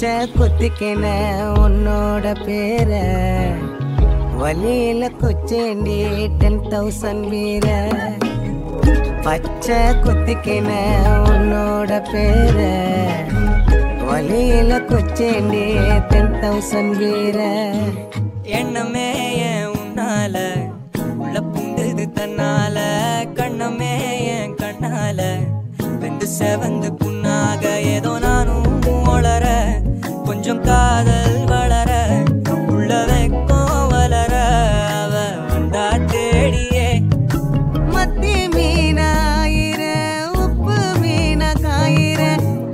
பச்சை குத்திக்கின உன்னோட பேர வலியில குச்சேண்டி 10,000 வீர பச்சை குத்திக்கின உன்னோட பேர வலியில குச்சேண்டி 10,000 வீர எண்ணமே என் உன்னால உள்ள புண்டுது தன்னால கண்ணமே என் கண்ணால வெந்து செவந்து புண்ணாக ஏதோ நானும் வளர கொஞ்சம் காதல் வளர உள்ள வைக்கும் வளர அவ வந்தா தேடியே மத்தி மீனாயிர உப்பு மீன காயிர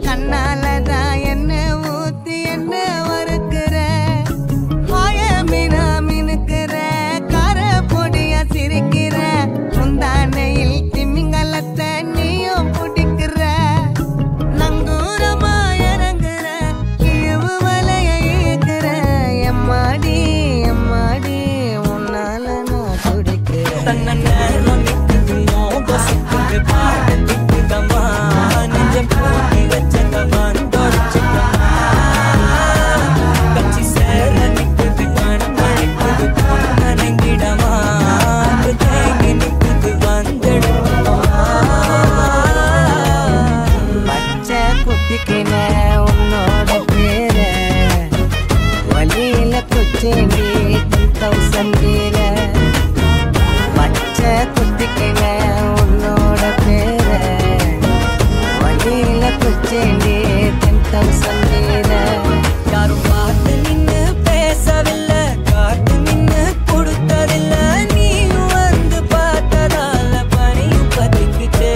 கண்ணாலதான் என்ன ஊத்தி என்ன வறுக்கிற வாய மீனா மினுக்கிற கார பொடியா சிரிக்கிற முந்தானையில் திமிங்கலத்தை நீயும் பிடிக்கிற நங்கூரமா இறங்குற இழிவு வலைய இழுக்கிற எம்மாடி எம்மாடி உன்னால நான் துடிக்கிறேன் தன்ன நேரம் நிற்குது மோகசுக்குது பாடத்துக்குதம்மா நெஞ்சம் பூட்டி வச்சதமான் தொடச்சுக்கமா கட்சி சேர நிற்குது கண்மணிக்குது நனங்கிடமா தேங்கி நிற்குது வந்தெடுக்குமா பச்சை குத்திக்கின உன்னோட பேர வலியில குச்சேண்டி 10,000 வீர பச்சை குத்திக்கின உன்னோட பேர வலியில குச்சேண்டி 10,000 வீர யாரும் பார்த்து நின்னு பேசவில்லை காத்து நின்னு கொடுத்ததில்லை நீயும் வந்து பார்த்ததால பனியும் பத்திக்கிச்சே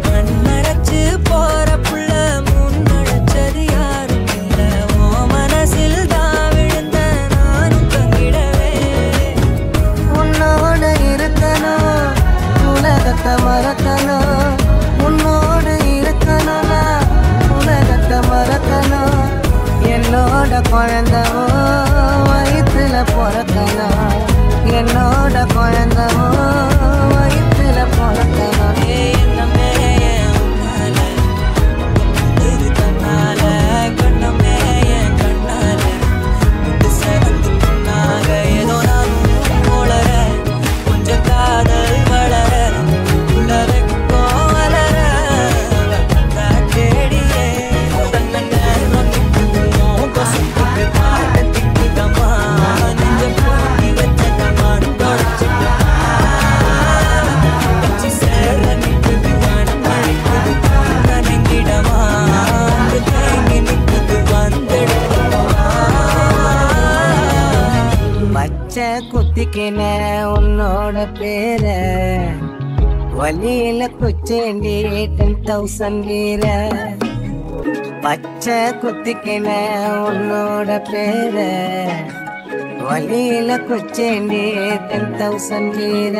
மண்ணரைச்சு போற புள்ள முன்னழைச்சது யாரும் இல்லை ஓ மனசில் தான் விழுந்த நானும் தங்கிடவே உன்னோட இருக்கணும் உலகத்தை மறக்கணும் உன்னோடு இருக்கணும்னா உலகத்தை மறக்கணும் என்னோட குழந்தவோ வயிற்றுல பிறக்கணும் என்னோட குழந்தவோ வயிற்றுல பிறக்கணும் என்னமே என் உன்னால இது தன்னால கண்ணமே என் கண்ணால முட்டு செவந்து புண்ணாக ஏதோ நானும் வளர கொஞ்சம் காதல் வளர உள்ள வைக்கும் வளர வந்தா தேடியே தன்ன நேரம் நிற்குது மோகசுக்குது பாடத்துக்குதம்மா நெஞ்சம் பூட்டி வச்சதமான் தொடச்சுக்கமா கட்சி சேர நிற்குது கண்மணிக்குது நனங்கிடமா தேங்கி நிற்குது வந்தெடுக்குமா பச்சை குத்திக்கின உன்னோட பேர வலியில குச்சேண்டி 10,000 வீர பச்சை குத்திக்கின உன்னோட பேர வலியில குச்சேண்டி 10,000 வீர